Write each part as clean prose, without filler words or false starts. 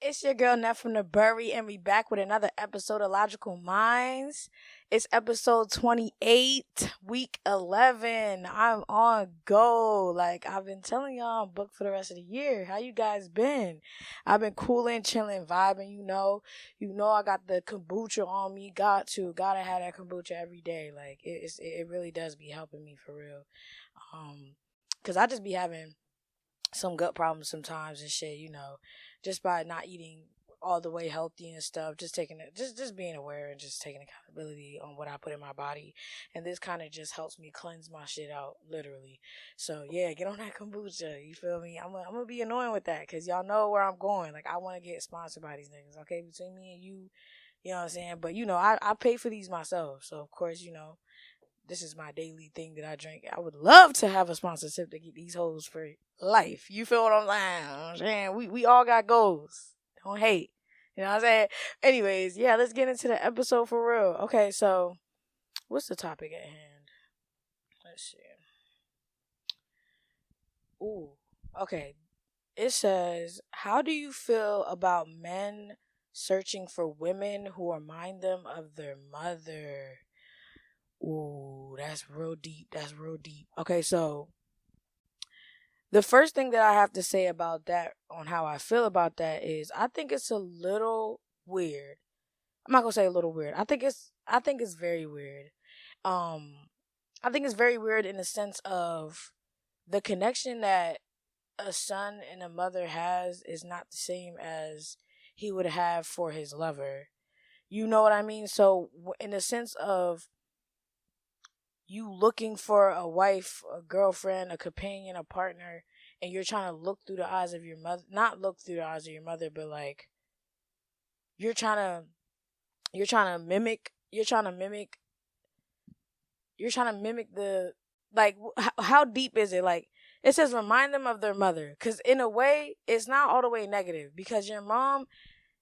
It's your girl Nat from the Bury, and we back with another episode of Logical Minds. It's episode 28, week 11. I'm on go. Like I've been telling y'all, I'm booked for the rest of the year. How you guys been? I've been cooling, chilling, vibing. I got the kombucha on me. Gotta have that kombucha every day. Like it really does be helping me for real. Cause I just be having some gut problems sometimes and shit, just by not eating all the way healthy and stuff, just being aware and just taking accountability on what I put in my body. And this kind of just helps me cleanse my shit out, literally. So yeah, get on that kombucha, you feel me? I'm gonna be annoying with that because y'all know where I'm going. Like I want to get sponsored by these niggas, okay? Between me and you know what I'm saying? But I pay for these myself, so of course, this is my daily thing that I drink. I would love to have a sponsorship to get these hoes for life. You feel what I'm saying? We all got goals. Don't hate. You know what I'm saying? Anyways, yeah, let's get into the episode for real. Okay, so what's the topic at hand? Let's see. Ooh, okay. It says, how do you feel about men searching for women who remind them of their mother? Ooh, that's real deep. Okay, so the first thing that I have to say about that, on how I feel about that, is I think it's a little weird. I'm not gonna say a little weird. I think it's very weird. I think it's very weird in the sense of the connection that a son and a mother has is not the same as he would have for his lover. You know what I mean? So in the sense of you looking for a wife, a girlfriend, a companion, a partner, and you're trying to look through the eyes of your mother, not look through the eyes of your mother, but like you're trying to mimic the, like, how deep is it? Like it says remind them of their mother, because in a way it's not all the way negative, because your mom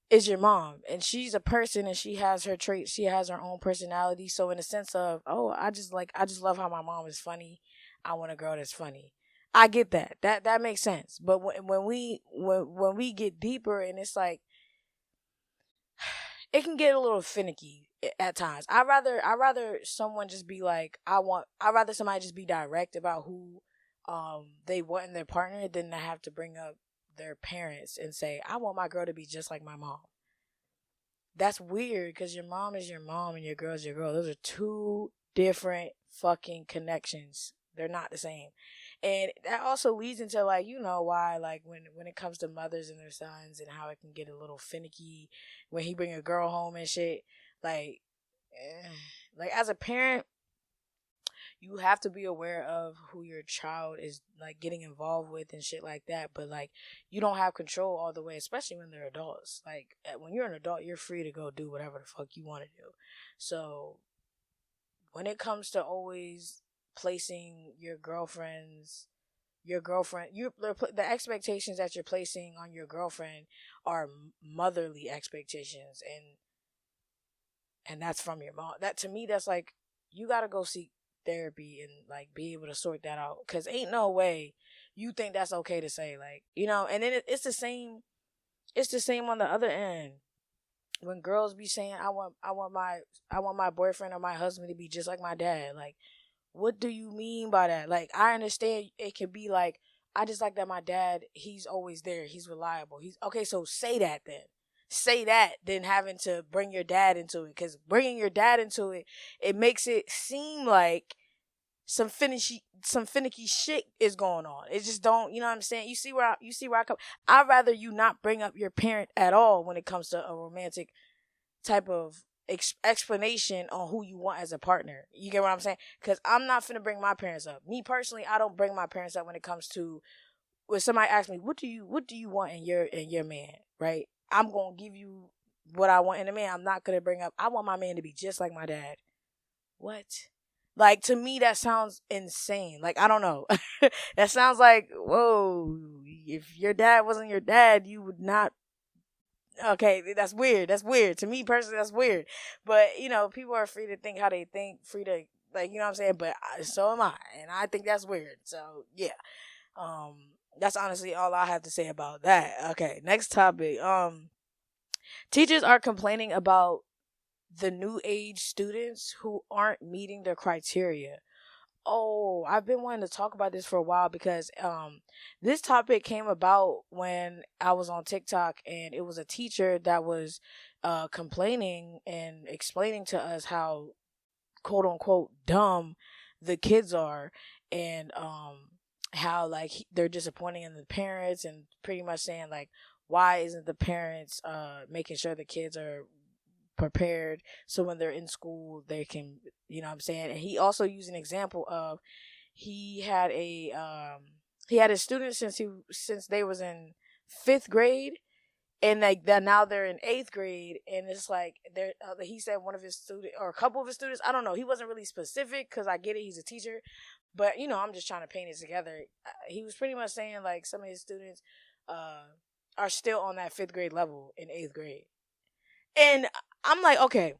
is your mom and she's a person and she has her traits, she has her own personality. So in the sense of, oh, I just love how my mom is funny, I want a girl that's funny. I get that makes sense. But when we get deeper, and it's like it can get a little finicky at times. I rather someone just be like, I rather somebody just be direct about who they want in their partner than to have to bring up their parents and say, I want my girl to be just like my mom. That's weird, because your mom is your mom and your girl is your girl. Those are two different fucking connections. They're not the same. And that also leads into, like, why, like, when it comes to mothers and their sons, and how it can get a little finicky when he bring a girl home and shit. Like as a parent, you have to be aware of who your child is, like, getting involved with and shit like that. But, like, you don't have control all the way, especially when they're adults. Like, when you're an adult, you're free to go do whatever the fuck you want to do. So when it comes to always placing the expectations that you're placing on your girlfriend are motherly expectations, and that's from your mom. That, to me, that's like, you gotta go seek therapy and, like, be able to sort that out, because ain't no way you think that's okay to say, like, and then it's the same on the other end. When girls be saying, I want my boyfriend or my husband to be just like my dad. Like, what do you mean by that? Like, I understand it could be like, I just like that my dad, he's always there, he's reliable. He's okay, so say that then. Say that, than having to bring your dad into it, because bringing your dad into it, it makes it seem like some finicky shit is going on. It just don't, you know what I'm saying? You see where I come. I'd rather you not bring up your parent at all when it comes to a romantic type of explanation on who you want as a partner. You get what I'm saying? Because I'm not finna bring my parents up. Me personally, I don't bring my parents up when it comes to, when somebody asks me, what do you want in your man, right? I'm gonna give you what I want in a man. I'm not gonna bring up, I want my man to be just like my dad. What? Like, to me, that sounds insane. Like, I don't know. That sounds like, whoa, if your dad wasn't your dad, you would not. Okay, that's weird. To me personally, that's weird. But, people are free to think how they think, free to, like, you know what I'm saying? But so am I. And I think that's weird. So, yeah. That's honestly all I have to say about that. Okay, next topic. Teachers are complaining about the new age students who aren't meeting their criteria. Oh, I've been wanting to talk about this for a while because this topic came about when I was on TikTok, and it was a teacher that was complaining and explaining to us how quote unquote dumb the kids are, and how like they're disappointing in the parents, and pretty much saying like, why isn't the parents making sure the kids are prepared so when they're in school they can, you know what I'm saying. And he also used an example of, he had a student since they was in 5th grade, and like that now they're in 8th grade, and it's like they're he said one of his students or a couple of his students, I don't know, he wasn't really specific because I get it, he's a teacher, but you know, I'm just trying to paint it together. He was pretty much saying like some of his students are still on that 5th grade level in 8th grade. And I'm like, okay,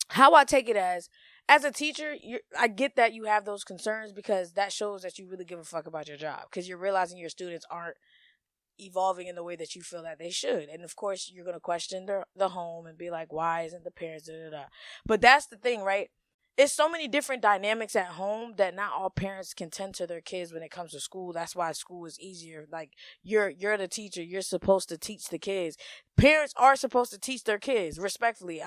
how I take it as a teacher, I get that you have those concerns because that shows that you really give a fuck about your job, because you're realizing your students aren't evolving in the way that you feel that they should. And of course, you're going to question the home and be like, why isn't the parents, da, da, da. But that's the thing, right? It's so many different dynamics at home that not all parents can tend to their kids when it comes to school. That's why school is easier. Like, you're the teacher. You're supposed to teach the kids. Parents are supposed to teach their kids, respectfully.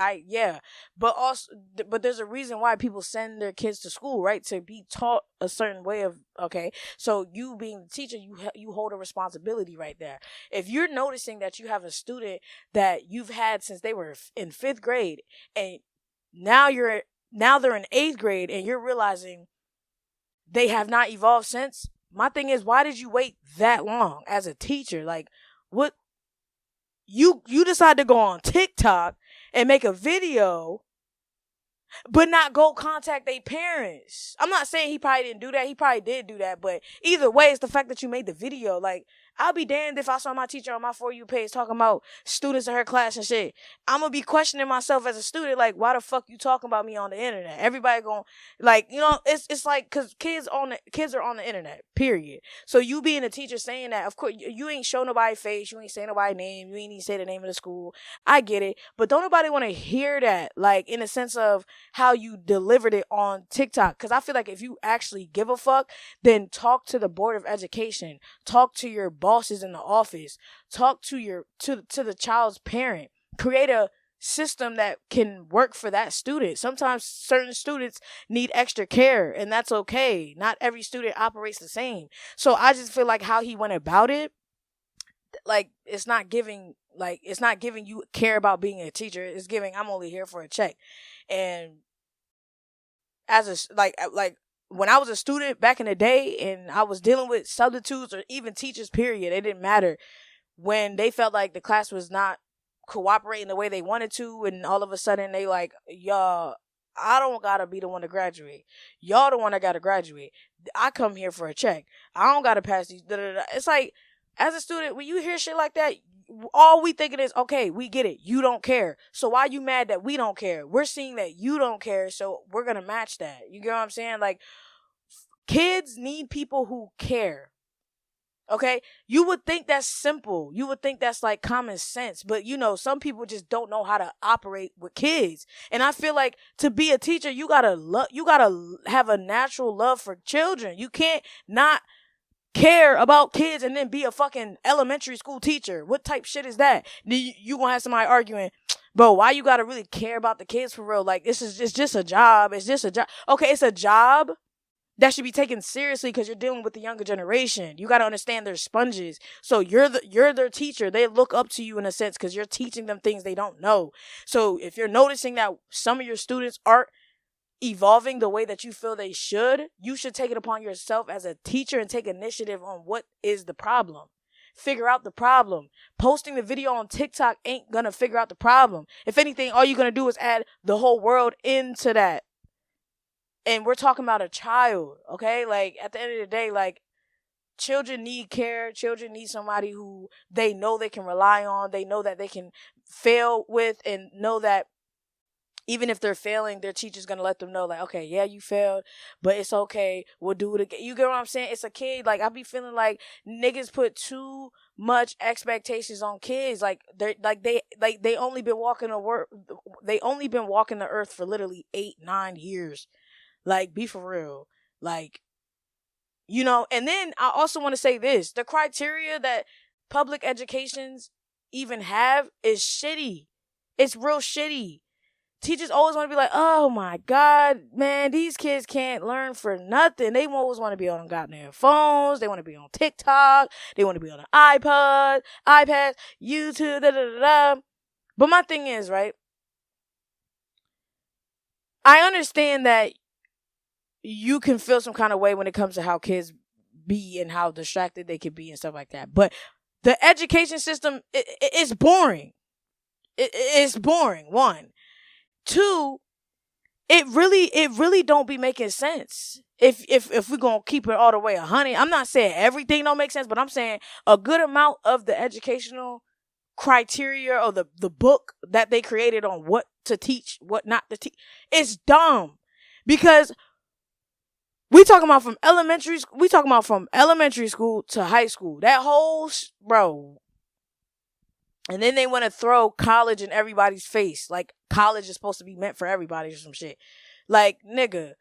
But also, but there's a reason why people send their kids to school, right? To be taught a certain way of, okay? So you being the teacher, you hold a responsibility right there. If you're noticing that you have a student that you've had since they were in 5th grade, and now they're in 8th grade, and you're realizing they have not evolved since. My thing is, why did you wait that long as a teacher? Like, what? You decide to go on TikTok and make a video, but not go contact their parents. I'm not saying he probably didn't do that. He probably did do that. But either way, it's the fact that you made the video. Like, I'll be damned if I saw my teacher on my For You page talking about students in her class and shit. I'm going to be questioning myself as a student. Like, why the fuck you talking about me on the internet? Everybody going, like, you know, it's like, because kids are on the internet, period. So you being a teacher saying that, of course, you ain't show nobody face. You ain't say nobody name. You ain't even say the name of the school. I get it. But don't nobody want to hear that, like, in a sense of how you delivered it on TikTok. Because I feel like if you actually give a fuck, then talk to the Board of Education, talk to your bosses in the office, talk to the child's parent, create a system that can work for that student. Sometimes certain students need extra care, and that's okay. Not every student operates the same. So I just feel like how he went about it, like, it's not giving you care about being a teacher. It's giving, I'm only here for a check. And as a like when I was a student back in the day and I was dealing with substitutes or even teachers, period, it didn't matter. When they felt like the class was not cooperating the way they wanted to, and all of a sudden they like, y'all, I don't gotta be the one to graduate. Y'all the one that gotta graduate. I come here for a check. I don't gotta pass these. It's like, as a student, when you hear shit like that, all we thinking is, okay, we get it. You don't care. So why you mad that we don't care? We're seeing that you don't care, so we're going to match that. You get what I'm saying? Like, kids need people who care. Okay? You would think that's simple. You would think that's like common sense. But, you know, some people just don't know how to operate with kids. And I feel like to be a teacher, you got to have a natural love for children. You can't not care about kids and then be a fucking elementary school teacher. What type shit is that? You gonna have somebody arguing, bro, why you gotta really care about the kids for real? Like, it's just a job. It's just a job. Okay, it's a job that should be taken seriously because you're dealing with the younger generation. You gotta understand they're sponges. So you're their teacher. They look up to you in a sense because you're teaching them things they don't know. So if you're noticing that some of your students aren't evolving the way that you feel they should, you should take it upon yourself as a teacher and take initiative on what is the problem. Figure out the problem. Posting the video on TikTok ain't gonna figure out the problem. If anything, all you're gonna do is add the whole world into that. And we're talking about a child, okay? Like, at the end of the day, like, children need care. Children need somebody who they know they can rely on. They know that they can fail with, and know that Even if they're failing, their teacher's going to let them know, like, okay, yeah, you failed, but it's okay. We'll do it again. You get what I'm saying? It's a kid. Like, I be feeling like niggas put too much expectations on kids. Like, they only been walking the earth for literally 8-9 years. Like, be for real. Like, you know, and then I also want to say this. The criteria that public educations even have is shitty. It's real shitty. Teachers always want to be like, oh my God, man, these kids can't learn for nothing. They always want to be on goddamn phones. They want to be on TikTok. They want to be on an iPad, YouTube, da da da da. But my thing is, right, I understand that you can feel some kind of way when it comes to how kids be and how distracted they can be and stuff like that. But the education system, it's boring. It's boring, one. Two, it really don't be making sense. If we're gonna keep it all the way 100, I'm not saying everything don't make sense, but I'm saying a good amount of the educational criteria or the book that they created on what to teach, what not to teach, it's dumb. Because we talking about from elementary school to high school. That whole bro. And then they want to throw college in everybody's face. Like, college is supposed to be meant for everybody or some shit. Like, nigga,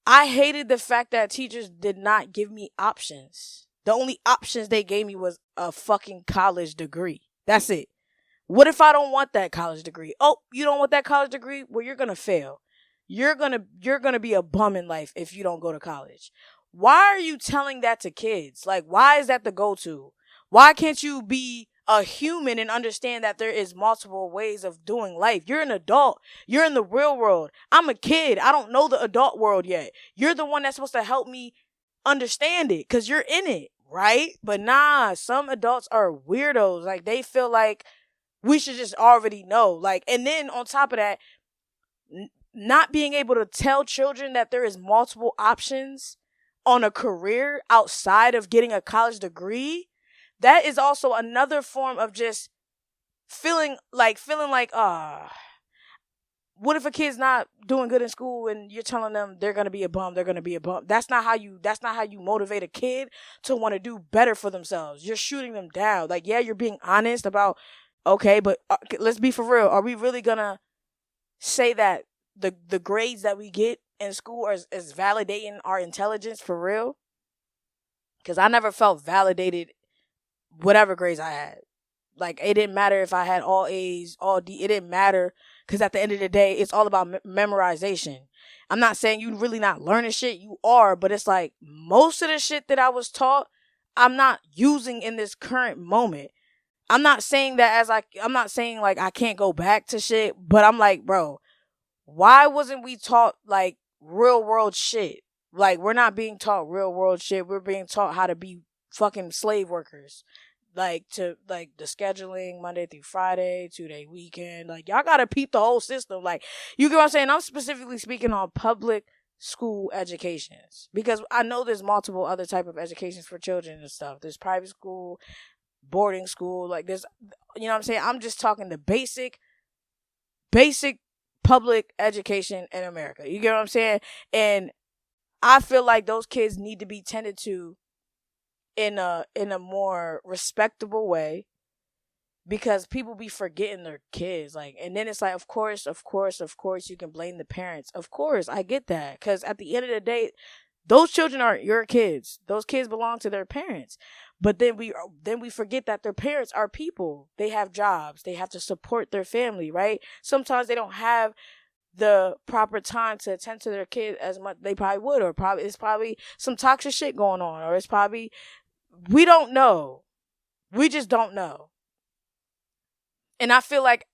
I hated the fact that teachers did not give me options. The only options they gave me was a fucking college degree. That's it. What if I don't want that college degree? Oh, you don't want that college degree? Well, you're going to fail. You're going to be a bum in life if you don't go to college. Why are you telling that to kids? Like, why is that the go-to? Why can't you be a human and understand that there is multiple ways of doing life? You're an adult. You're in the real world. I'm a kid. I don't know the adult world yet. You're the one that's supposed to help me understand it because you're in it, right? But nah, some adults are weirdos. Like, they feel like we should just already know. Like, and then on top of that, not being able to tell children that there is multiple options on a career outside of getting a college degree, that is also another form of just feeling like, what if a kid's not doing good in school and you're telling them they're going to be a bum, That's not how you motivate a kid to want to do better for themselves. You're shooting them down. Like, yeah, you're being honest about, okay, but let's be for real. Are we really going to say that the grades that we get in school is validating our intelligence for real? Because I never felt validated whatever grades I had. Like, it didn't matter if I had all A's, all D. It didn't matter, because at the end of the day, it's all about memorization. I'm not saying you really not learning shit. You are, but it's like most of the shit that I was taught, I'm not using in this current moment. I'm not saying that I'm not saying like I can't go back to shit, but I'm like, bro, why wasn't we taught like real world shit? Like, we're not being taught real world shit. We're being taught how to be fucking slave workers. Like, to like the scheduling Monday through Friday, 2-day weekend. Like, y'all gotta peep the whole system. Like, you get what I'm saying? I'm specifically speaking on public school educations, because I know there's multiple other type of educations for children and stuff. There's private school, boarding school, like there's, you know what I'm saying? I'm just talking the basic public education in America. You get what I'm saying? And I feel like those kids need to be tended to in a more respectable way, because people be forgetting their kids. Like, and then it's like, of course you can blame the parents. Of course, I get that, because at the end of the day, those children aren't your kids. Those kids belong to their parents. But then we forget that their parents are people. They have jobs. They have to support their family, right? Sometimes they don't have the proper time to attend to their kid as much they probably would, or it's probably some toxic shit going on, or it's probably, we don't know. We just don't know. And I feel like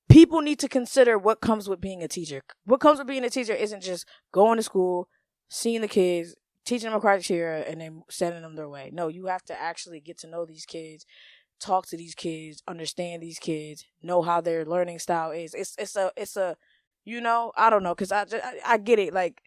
people need to consider what comes with being a teacher. What comes with being a teacher isn't just going to school, seeing the kids, teaching them a criteria, and then sending them their way. No, you have to actually get to know these kids, talk to these kids, understand these kids, know how their learning style is. It's a you know, I don't know, because I get it. Like,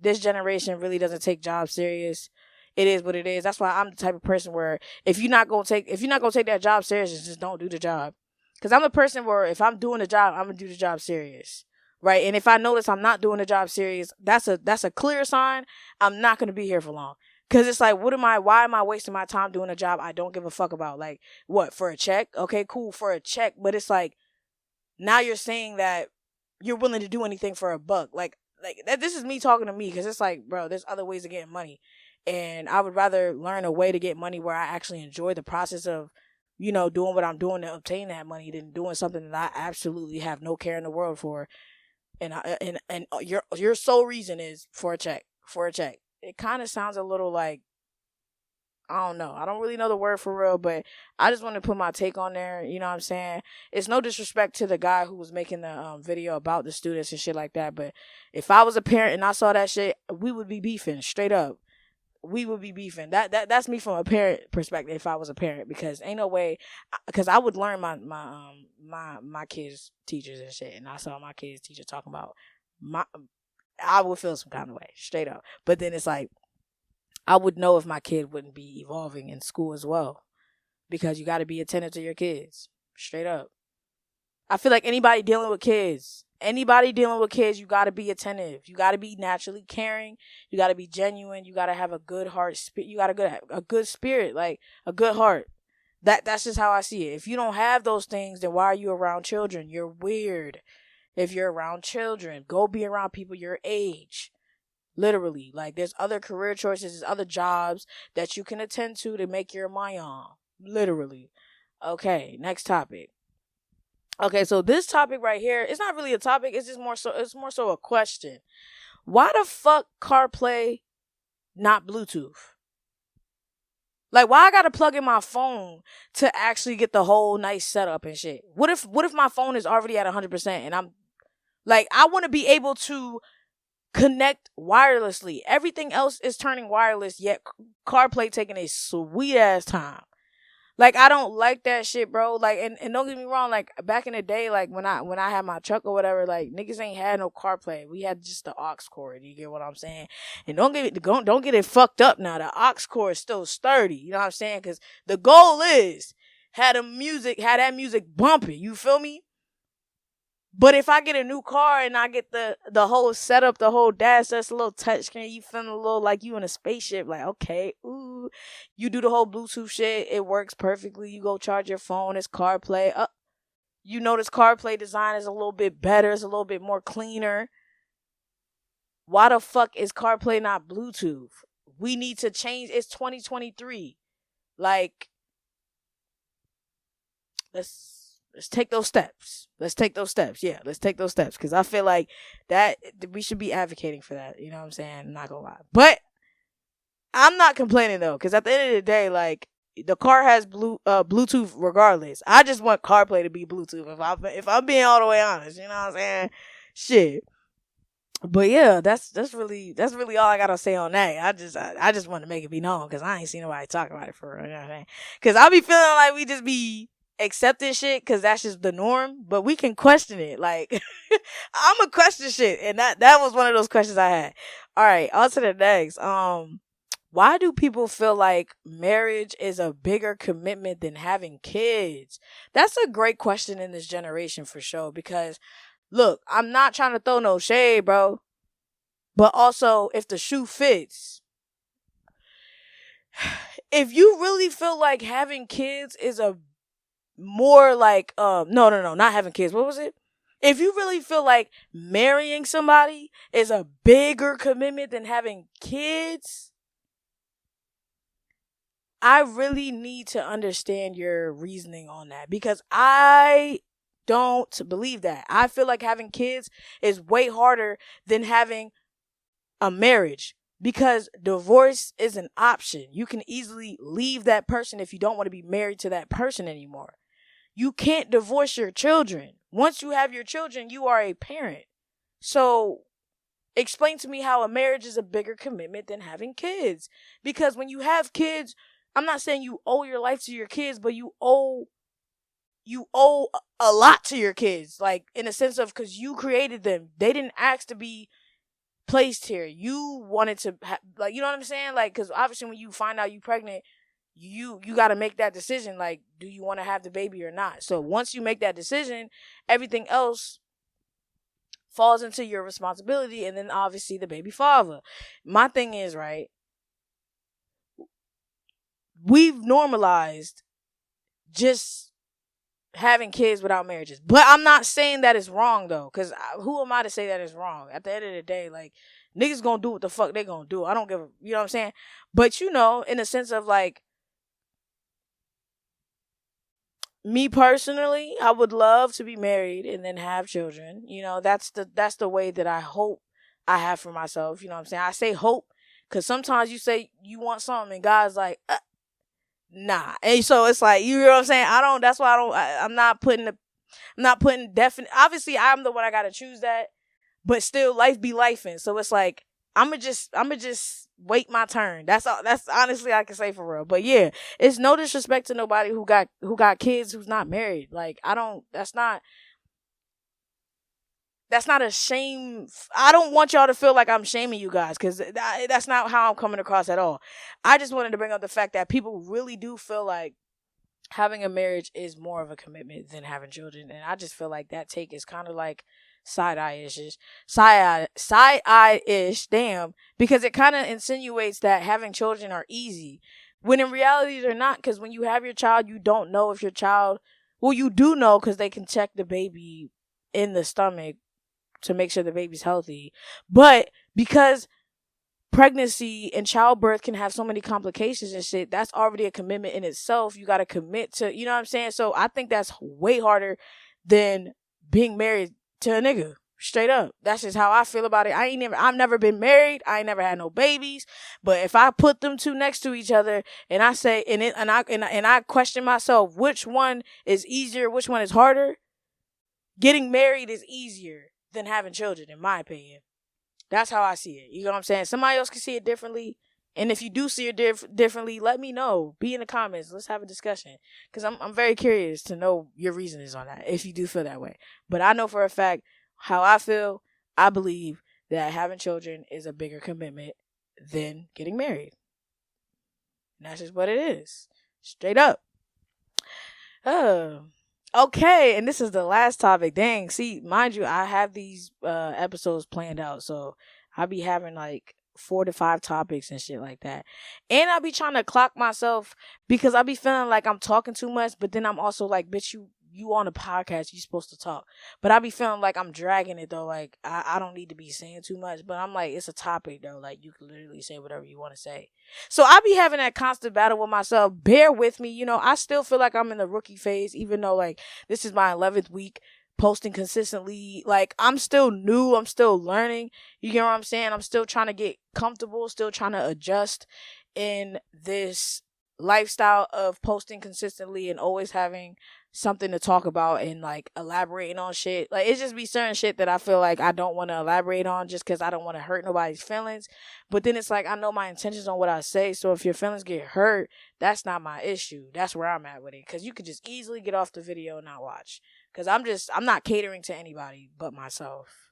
this generation really doesn't take jobs serious. It is what it is. That's why I'm the type of person where if you're not gonna take that job serious, just don't do the job. Because I'm the person where if I'm doing a job, I'm going to do the job serious. Right? And if I notice I'm not doing the job serious, that's a clear sign I'm not going to be here for long. Because it's like, why am I wasting my time doing a job I don't give a fuck about? Like, what, for a check? Okay, cool, for a check. But it's like, now you're saying that you're willing to do anything for a buck. Like that. This is me talking to me, because it's like, bro, there's other ways of getting money. And I would rather learn a way to get money where I actually enjoy the process of, doing what I'm doing to obtain that money than doing something that I absolutely have no care in the world for. And your sole reason is for a check. It kind of sounds a little like, I don't know. I don't really know the word for real, but I just want to put my take on there. You know what I'm saying? It's no disrespect to the guy who was making the video about the students and shit like that. But if I was a parent and I saw that shit, we would be beefing straight up. We would be beefing. That's me from a parent perspective. If I was a parent, because ain't no way, because I would learn my kids' teachers and shit, and I saw my kids' teacher talking about I would feel some kind of way, straight up. But then it's like, I would know if my kid wouldn't be evolving in school as well, because you got to be attentive to your kids, straight up. I feel like anybody dealing with kids, you got to be attentive. You got to be naturally caring. You got to be genuine. You got to have a good heart. You got a good spirit, like a good heart. That's just how I see it. If you don't have those things, then why are you around children? You're weird. If you're around children, go be around people your age. Literally, like, there's other career choices, there's other jobs that you can attend to make your money on. Literally. Okay, next topic. Okay, so this topic right here, it's not really a topic, it's more so a question. Why the fuck CarPlay not Bluetooth? Like, why I gotta plug in my phone to actually get the whole nice setup and shit? What if my phone is already at 100% and I'm like, I want to be able to connect wirelessly. Everything else is turning wireless, yet CarPlay taking a sweet ass time. Like, I don't like that shit, bro. Like, and don't get me wrong, like, back in the day, like, when I had my truck or whatever, like, niggas ain't had no CarPlay. We had just the aux cord. You get what I'm saying? And don't get it fucked up now. The aux cord is still sturdy. You know what I'm saying? Because the goal is have that music bumping. You feel me? But if I get a new car and I get the whole setup, the whole dash, that's a little touchscreen, you feeling a little like you in a spaceship. Like, okay, ooh, you do the whole Bluetooth shit, it works perfectly. You go charge your phone, it's CarPlay. You notice CarPlay design is a little bit better, it's a little bit more cleaner. Why the fuck is CarPlay not Bluetooth? We need to change. It's 2023. Like, let's take those steps. Yeah, let's take those steps. Because I feel like that we should be advocating for that. You know what I'm saying? I'm not going to lie. But I'm not complaining, though. Because at the end of the day, like, the car has Bluetooth regardless. I just want CarPlay to be Bluetooth. If I'm being all the way honest. You know what I'm saying? Shit. But yeah, that's really all I gotta say on that. I just want to make it be known, because I ain't seen nobody talk about it for real. You know what I'm saying? Because I be feeling like we just be accepting shit because that's just the norm, but we can question it. Like, I'm a question shit, and that was one of those questions I had. All right, on to the next. Why do people feel like marriage is a bigger commitment than having kids? That's a great question in this generation for sure, because look, I'm not trying to throw no shade, bro, but also, if the shoe fits, if you really feel like having kids is a more like, no, not having kids. What was it? If you really feel like marrying somebody is a bigger commitment than having kids, I really need to understand your reasoning on that, because I don't believe that. I feel like having kids is way harder than having a marriage, because divorce is an option. You can easily leave that person if you don't want to be married to that person anymore. You can't divorce your children. Once you have your children, you are a parent. So explain to me how a marriage is a bigger commitment than having kids. Because when you have kids, I'm not saying you owe your life to your kids, but you owe a lot to your kids. Like, in a sense of, because you created them. They didn't ask to be placed here. You wanted to, like, you know what I'm saying? Like, because obviously when you find out you pregnant, you got to make that decision. Like, do you want to have the baby or not? So once you make that decision, everything else falls into your responsibility, and then obviously the baby father. My thing is, right, we've normalized just having kids without marriages. But I'm not saying that it's wrong, though, because who am I to say that it's wrong? At the end of the day, like, niggas gonna do what the fuck they gonna do. I don't give a, you know what I'm saying? But, you know, in the sense of, like, me personally, I would love to be married and then have children. You know, that's the way that I hope I have for myself. You know what I'm saying? I say hope because sometimes you say you want something and God's like, nah. And so it's like, you know what I'm saying? That's why I'm not putting definite, obviously I'm the one I got to choose that, but still life be lifing. So it's like, I'm gonna just wait my turn. That's all. That's honestly I can say for real. But yeah, it's no disrespect to nobody who got kids who's not married. Like, I don't. That's not a shame. I don't want y'all to feel like I'm shaming you guys, because that's not how I'm coming across at all. I just wanted to bring up the fact that people really do feel like having a marriage is more of a commitment than having children, and I just feel like that take is kind of like side-eye-ish, damn, because it kind of insinuates that having children are easy, when in reality they're not, because when you have your child, you don't know if your child, well, you do know because they can check the baby in the stomach to make sure the baby's healthy, but because pregnancy and childbirth can have so many complications and shit, that's already a commitment in itself. You got to commit to, you know what I'm saying? So I think that's way harder than being married to a nigga. Straight up. That's just how I feel about it. I've never been married. I ain't never had no babies. But if I put them two next to each other and I say, and I question myself, which one is easier, which one is harder? Getting married is easier than having children, in my opinion. That's how I see it. You know what I'm saying? Somebody else can see it differently. And if you do see it differently, let me know. Be in the comments. Let's have a discussion. Because I'm very curious to know your reasons on that, if you do feel that way. But I know for a fact how I feel. I believe that having children is a bigger commitment than getting married. And that's just what it is. Straight up. Okay, and this is the last topic. Dang, see, mind you, I have these episodes planned out, so I'll be having like 4 to 5 topics and shit like that. And I'll be trying to clock myself because I'll be feeling like I'm talking too much, but then I'm also like, bitch, you on a podcast, you supposed to talk. But I be feeling like I'm dragging it though, like I don't need to be saying too much, but I'm like, it's a topic though, like you can literally say whatever you want to say. So I be having that constant battle with myself. Bear with me, you know, I still feel like I'm in the rookie phase, even though like this is my 11th week posting consistently. Like, I'm still new, I'm still learning, you get what I'm saying? I'm still trying to get comfortable, still trying to adjust in this lifestyle of posting consistently and always having something to talk about and like elaborating on shit. Like, it just be certain shit that I feel like I don't want to elaborate on just because I don't want to hurt nobody's feelings. But then it's like, I know my intentions on what I say, so if your feelings get hurt, that's not my issue. That's where I'm at with it, because you could just easily get off the video and not watch, because I'm not catering to anybody but myself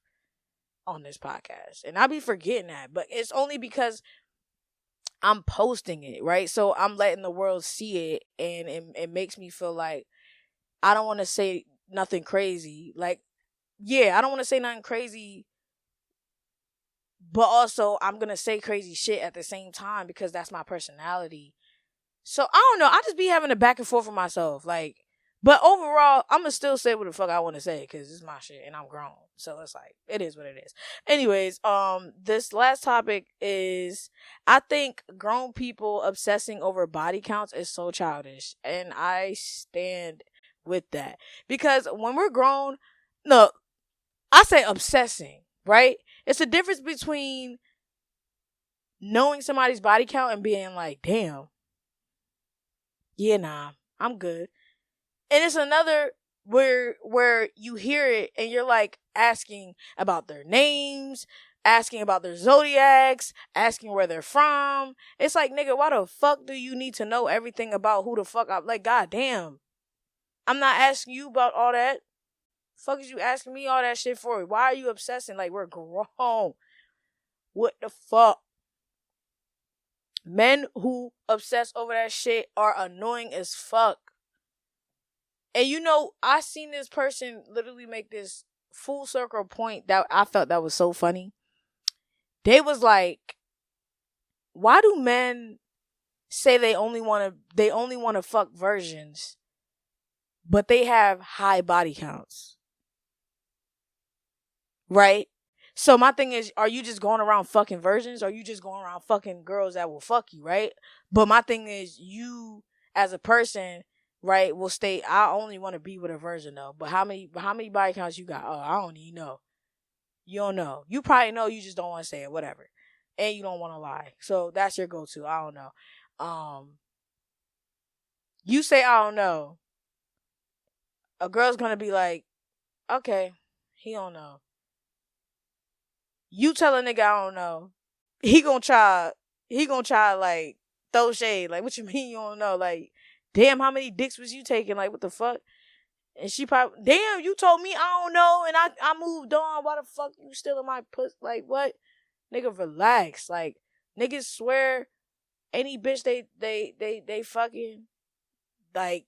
on this podcast, and I be forgetting that, but it's only because I'm posting it, right? So I'm letting the world see it, and it makes me feel like I don't want to say nothing crazy. Like, yeah, I don't want to say nothing crazy, but also I'm going to say crazy shit at the same time because that's my personality. So I don't know. I just be having a back and forth with myself. Like, but overall, I'm going to still say what the fuck I want to say because it's my shit and I'm grown. So it's like, it is what it is. Anyways, this last topic is, I think grown people obsessing over body counts is so childish. And I stand with that, because when we're grown, no, I say obsessing, right? It's a difference between knowing somebody's body count and being like, damn, yeah, nah, I'm good. And it's another where you hear it and you're like asking about their names, asking about their zodiacs, asking where they're from. It's like, nigga, why the fuck do you need to know everything about who the fuck I'm like, goddamn. I'm not asking you about all that. Fuck is you asking me all that shit for? Why are you obsessing? Like, we're grown. What the fuck? Men who obsess over that shit are annoying as fuck. And you know, I seen this person literally make this full circle point that I thought that was so funny. They was like, why do men say they only want to fuck virgins, but they have high body counts? Right? So my thing is, are you just going around fucking virgins? Or are you just going around fucking girls that will fuck you, right? But my thing is, you as a person, right, will state, I only want to be with a virgin though. But how many body counts you got? Oh, I don't even know. You don't know. You probably know, you just don't want to say it, whatever. And you don't want to lie. So that's your go-to. I don't know. You say I don't know. A girl's gonna be like, okay, he don't know. You tell a nigga I don't know, he gonna try like throw shade. Like, what you mean you don't know? Like, damn, how many dicks was you taking? Like, what the fuck? And she probably, damn, you told me I don't know, and I moved on. Why the fuck you still in my puss? Like, what? Nigga, relax. Like, niggas swear any bitch they fucking, like,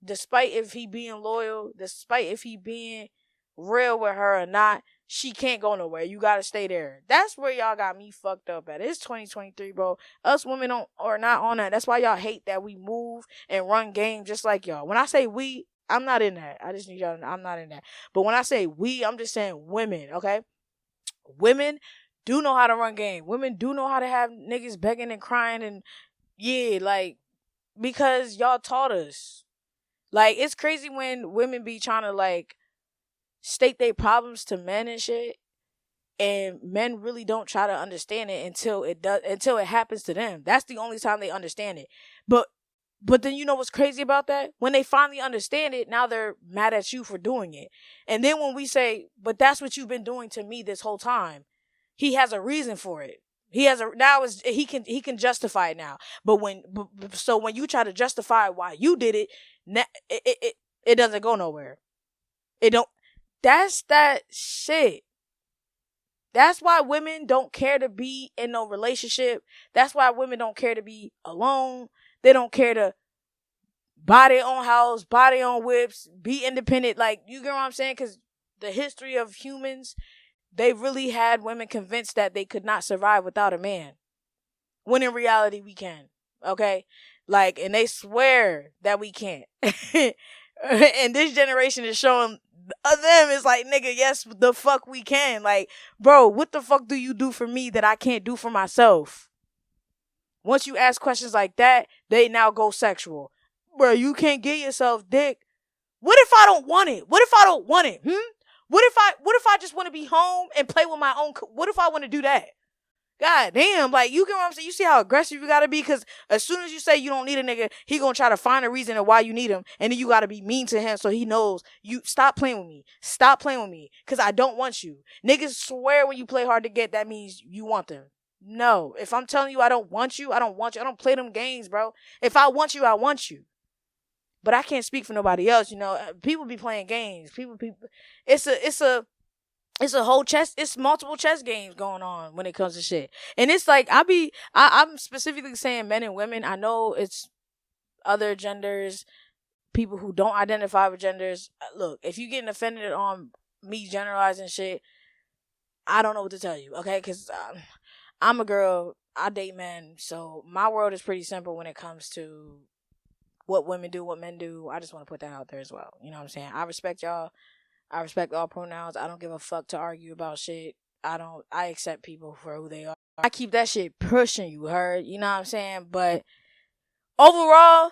despite if he being loyal, despite if he being real with her or not, she can't go nowhere. You gotta stay there. That's where y'all got me fucked up at. It's 2023, bro. Us women are not on that. That's why y'all hate that we move and run game just like y'all. When I say we, I'm not in that. I just need y'all to know I'm not in that. But when I say we, I'm just saying women, okay? Women do know how to run game. Women do know how to have niggas begging and crying and, yeah, like, because y'all taught us. Like, it's crazy when women be trying to, like, state their problems to men and shit, and men really don't try to understand it until it happens to them. That's the only time they understand it. But then, you know what's crazy about that? When they finally understand it, now they're mad at you for doing it. And then when we say, but that's what you've been doing to me this whole time, he has a reason for it. He can justify it now. So when you try to justify why you did it, it doesn't go nowhere. It don't. That's that shit. That's why women don't care to be in no relationship. That's why women don't care to be alone. They don't care to buy their own house, buy their own whips, be independent. Like, you get what I'm saying? Because the history of humans, they really had women convinced that they could not survive without a man. When in reality, we can. Okay? Like, and they swear that we can't. And this generation is showing them, it's like, nigga, yes, the fuck we can. Like, bro, what the fuck do you do for me that I can't do for myself? Once you ask questions like that, they now go sexual. Bro, you can't get yourself dick. What if I don't want it? What if I don't want it? What if I just want to be home and play with my own? What if I want to do that? God damn, like, you get what I'm saying? You see how aggressive you gotta be? Because as soon as you say you don't need a nigga, he gonna try to find a reason of why you need him, and then you gotta be mean to him so he knows you stop playing with me. Stop playing with me, because I don't want you. Niggas swear when you play hard to get, that means you want them. No, if I'm telling you I don't want you, I don't want you. I don't play them games, bro. If I want you, I want you. But I can't speak for nobody else, you know. People be playing games. People. It's a whole it's multiple chess games going on when it comes to shit. And it's like, I'm specifically saying men and women. I know it's other genders, people who don't identify with genders. Look, if you getting offended on me generalizing shit, I don't know what to tell you, okay? Because I'm a girl, I date men, so my world is pretty simple when it comes to what women do, what men do. I just want to put that out there as well. You know what I'm saying? I respect y'all. I respect all pronouns. I don't give a fuck to argue about shit. I accept people for who they are. I keep that shit pushing, you heard? You know what I'm saying? But overall,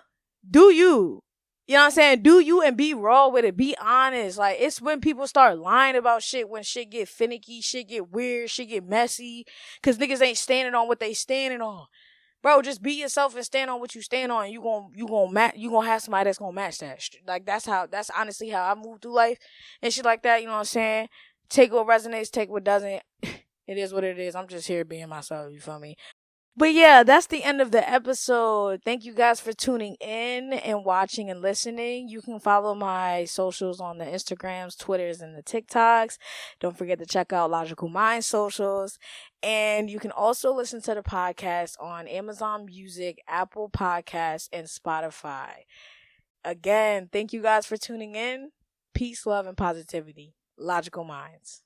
do you. You know what I'm saying? Do you, and be raw with it. Be honest. Like, it's when people start lying about shit, when shit get finicky, shit get weird, shit get messy. Because niggas ain't standing on what they standing on. Bro, just be yourself and stand on what you stand on. You gonna have somebody that's gonna match that. Like, that's honestly how I move through life and shit like that. You know what I'm saying? Take what resonates, take what doesn't. It is what it is. I'm just here being myself. You feel me? But yeah, that's the end of the episode. Thank you guys for tuning in and watching and listening. You can follow my socials on the Instagrams, Twitters, and the TikToks. Don't forget to check out Logical Mind socials. And you can also listen to the podcast on Amazon Music, Apple Podcasts, and Spotify. Again, thank you guys for tuning in. Peace, love, and positivity. Logical Minds.